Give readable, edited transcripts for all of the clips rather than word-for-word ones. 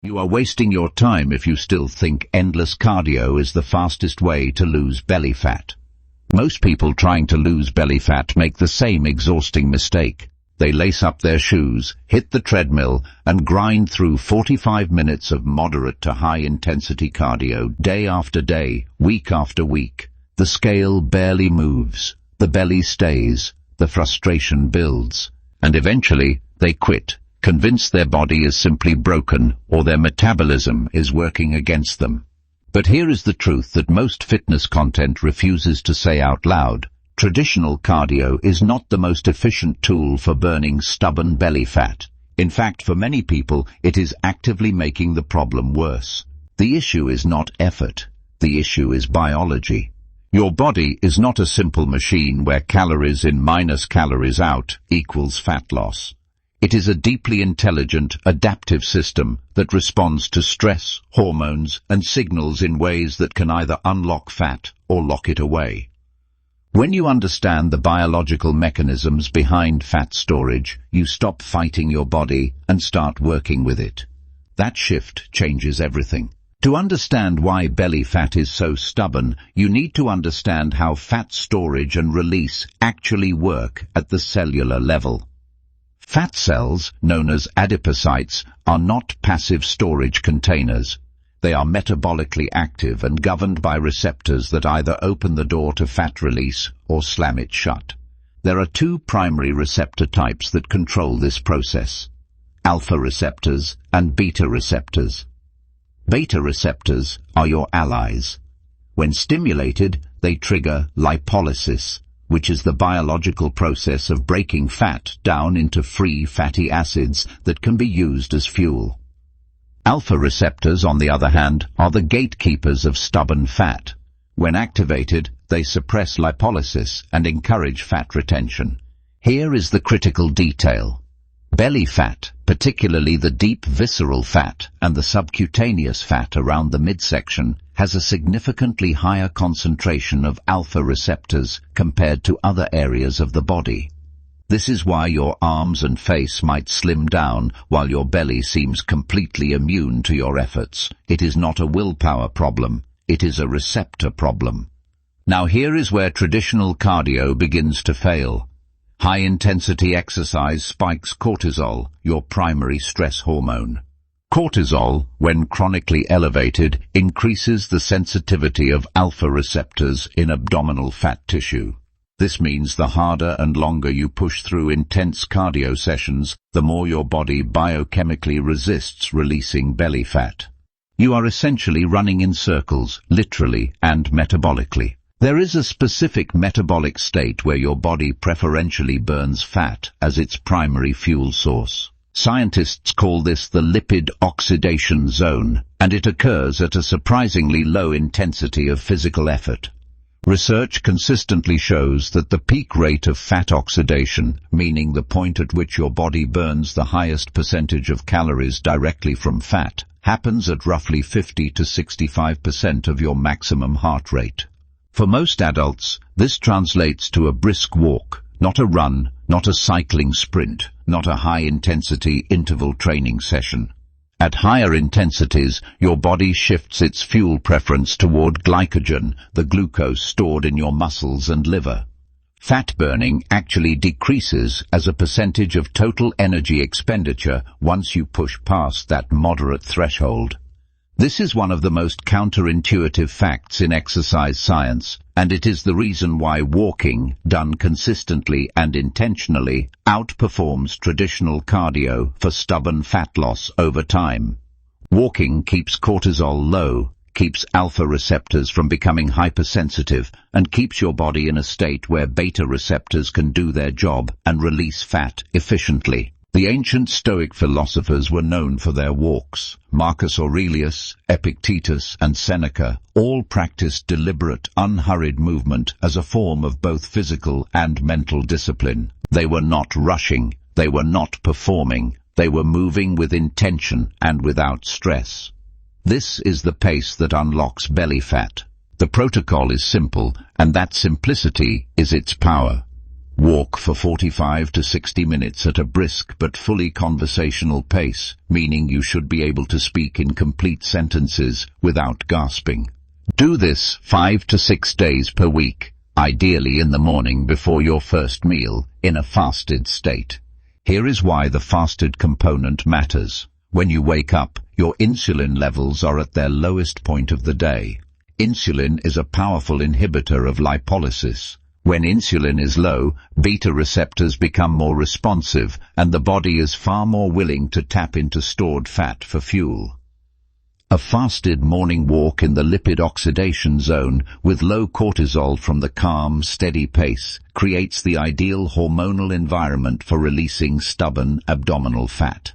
You are wasting your time if you still think endless cardio is the fastest way to lose belly fat. Most people trying to lose belly fat make the same exhausting mistake. They lace up their shoes, hit the treadmill, and grind through 45 minutes of moderate to high-intensity cardio day after day, week after week. The scale barely moves, the belly stays, the frustration builds, and eventually they quit, convinced their body is simply broken or their metabolism is working against them. But here is the truth that most fitness content refuses to say out loud. Traditional cardio is not the most efficient tool for burning stubborn belly fat. In fact, for many people, it is actively making the problem worse. The issue is not effort. The issue is biology. Your body is not a simple machine where calories in minus calories out equals fat loss. It is a deeply intelligent, adaptive system that responds to stress, hormones, and signals in ways that can either unlock fat or lock it away. When you understand the biological mechanisms behind fat storage, you stop fighting your body and start working with it. That shift changes everything. To understand why belly fat is so stubborn, you need to understand how fat storage and release actually work at the cellular level. Fat cells, known as adipocytes, are not passive storage containers. They are metabolically active and governed by receptors that either open the door to fat release or slam it shut. There are two primary receptor types that control this process: alpha receptors and beta receptors. Beta receptors are your allies. When stimulated, they trigger lipolysis, which is the biological process of breaking fat down into free fatty acids that can be used as fuel. Alpha receptors, on the other hand, are the gatekeepers of stubborn fat. When activated, they suppress lipolysis and encourage fat retention. Here is the critical detail. Belly fat, particularly the deep visceral fat and the subcutaneous fat around the midsection, has a significantly higher concentration of alpha receptors compared to other areas of the body. This is why your arms and face might slim down while your belly seems completely immune to your efforts. It is not a willpower problem, it is a receptor problem. Now here is where traditional cardio begins to fail. High-intensity exercise spikes cortisol, your primary stress hormone. Cortisol, when chronically elevated, increases the sensitivity of alpha receptors in abdominal fat tissue. This means the harder and longer you push through intense cardio sessions, the more your body biochemically resists releasing belly fat. You are essentially running in circles, literally and metabolically. There is a specific metabolic state where your body preferentially burns fat as its primary fuel source. Scientists call this the lipid oxidation zone, and it occurs at a surprisingly low intensity of physical effort. Research consistently shows that the peak rate of fat oxidation, meaning the point at which your body burns the highest percentage of calories directly from fat, happens at roughly 50 to 65% of your maximum heart rate. For most adults, this translates to a brisk walk, not a run, not a cycling sprint, not a high-intensity interval training session. At higher intensities, your body shifts its fuel preference toward glycogen, the glucose stored in your muscles and liver. Fat burning actually decreases as a percentage of total energy expenditure once you push past that moderate threshold. This is one of the most counterintuitive facts in exercise science, and it is the reason why walking, done consistently and intentionally, outperforms traditional cardio for stubborn fat loss over time. Walking keeps cortisol low, keeps alpha receptors from becoming hypersensitive, and keeps your body in a state where beta receptors can do their job and release fat efficiently. The ancient Stoic philosophers were known for their walks. Marcus Aurelius, Epictetus, and Seneca all practiced deliberate, unhurried movement as a form of both physical and mental discipline. They were not rushing, they were not performing, they were moving with intention and without stress. This is the pace that unlocks belly fat. The protocol is simple, and that simplicity is its power. Walk for 45 to 60 minutes at a brisk but fully conversational pace, meaning you should be able to speak in complete sentences without gasping. Do this 5 to 6 days per week, ideally in the morning before your first meal, in a fasted state. Here is why the fasted component matters. When you wake up, your insulin levels are at their lowest point of the day. Insulin is a powerful inhibitor of lipolysis. When insulin is low, beta receptors become more responsive, and the body is far more willing to tap into stored fat for fuel. A fasted morning walk in the lipid oxidation zone with low cortisol from the calm, steady pace creates the ideal hormonal environment for releasing stubborn abdominal fat.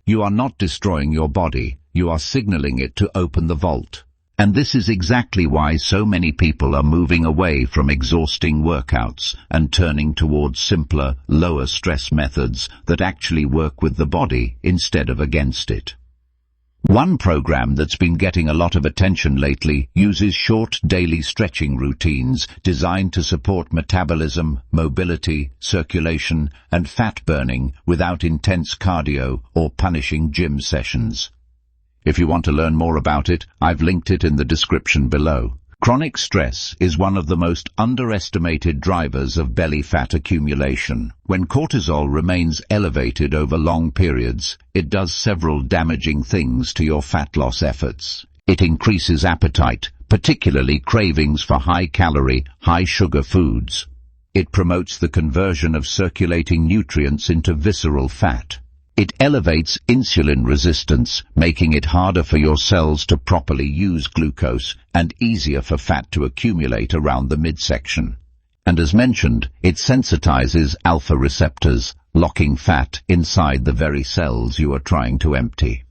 You are not destroying your body, you are signaling it to open the vault. And this is exactly why so many people are moving away from exhausting workouts and turning towards simpler, lower stress methods that actually work with the body instead of against it. One program that's been getting a lot of attention lately uses short daily stretching routines designed to support metabolism, mobility, circulation, and fat burning without intense cardio or punishing gym sessions. If you want to learn more about it, I've linked it in the description below. Chronic stress is one of the most underestimated drivers of belly fat accumulation. When cortisol remains elevated over long periods, it does several damaging things to your fat loss efforts. It increases appetite, particularly cravings for high-calorie, high-sugar foods. It promotes the conversion of circulating nutrients into visceral fat. It elevates insulin resistance, making it harder for your cells to properly use glucose and easier for fat to accumulate around the midsection. And as mentioned, it sensitizes alpha receptors, locking fat inside the very cells you are trying to empty.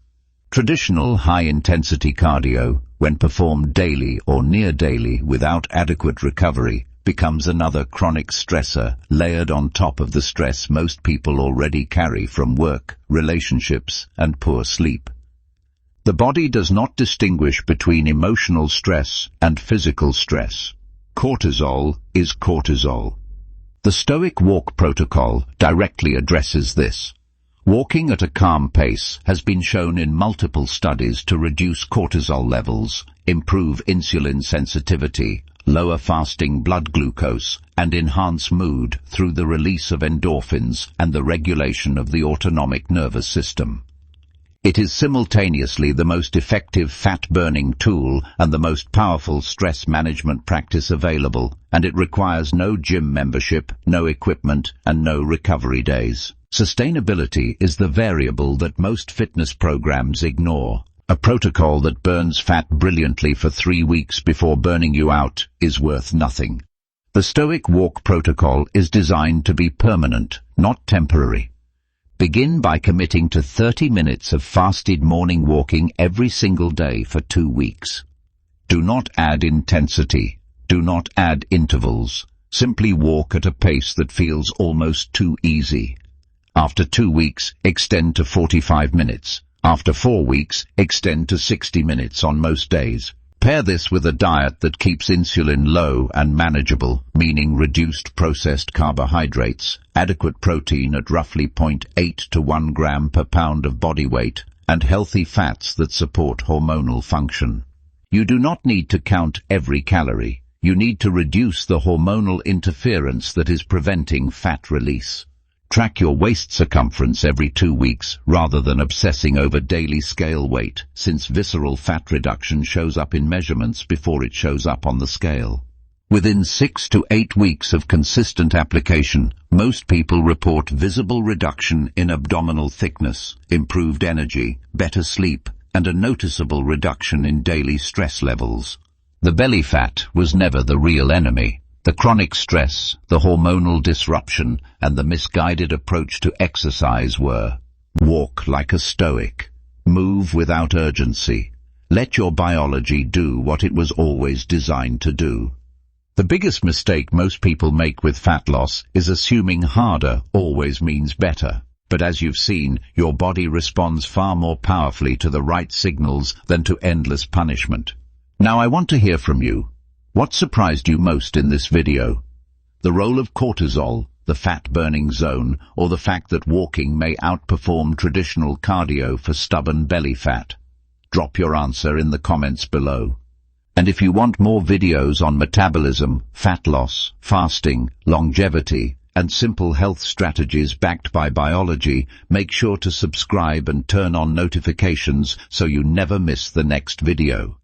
Traditional high-intensity cardio, when performed daily or near daily without adequate recovery, becomes another chronic stressor layered on top of the stress most people already carry from work, relationships, and poor sleep. The body does not distinguish between emotional stress and physical stress. Cortisol is cortisol. The Stoic walk protocol directly addresses this. Walking at a calm pace has been shown in multiple studies to reduce cortisol levels, improve insulin sensitivity, lower fasting blood glucose, and enhance mood through the release of endorphins and the regulation of the autonomic nervous system. It is simultaneously the most effective fat-burning tool and the most powerful stress management practice available, and it requires no gym membership, no equipment, and no recovery days. Sustainability is the variable that most fitness programs ignore. A protocol that burns fat brilliantly for 3 weeks before burning you out is worth nothing. The Stoic walk protocol is designed to be permanent, not temporary. Begin by committing to 30 minutes of fasted morning walking every single day for 2 weeks. Do not add intensity. Do not add intervals. Simply walk at a pace that feels almost too easy. After 2 weeks, extend to 45 minutes. After 4 weeks, extend to 60 minutes on most days. Pair this with a diet that keeps insulin low and manageable, meaning reduced processed carbohydrates, adequate protein at roughly 0.8 to 1 gram per pound of body weight, and healthy fats that support hormonal function. You do not need to count every calorie. You need to reduce the hormonal interference that is preventing fat release. Track your waist circumference every 2 weeks rather than obsessing over daily scale weight, since visceral fat reduction shows up in measurements before it shows up on the scale. Within 6 to 8 weeks of consistent application, most people report visible reduction in abdominal thickness, improved energy, better sleep, and a noticeable reduction in daily stress levels. The belly fat was never the real enemy. The chronic stress, the hormonal disruption, and the misguided approach to exercise were: walk like a stoic, move without urgency, let your biology do what it was always designed to do. The biggest mistake most people make with fat loss is assuming harder always means better. But as you've seen, your body responds far more powerfully to the right signals than to endless punishment. Now I want to hear from you. What surprised you most in this video? The role of cortisol, the fat-burning zone, or the fact that walking may outperform traditional cardio for stubborn belly fat? Drop your answer in the comments below. And if you want more videos on metabolism, fat loss, fasting, longevity, and simple health strategies backed by biology, make sure to subscribe and turn on notifications so you never miss the next video.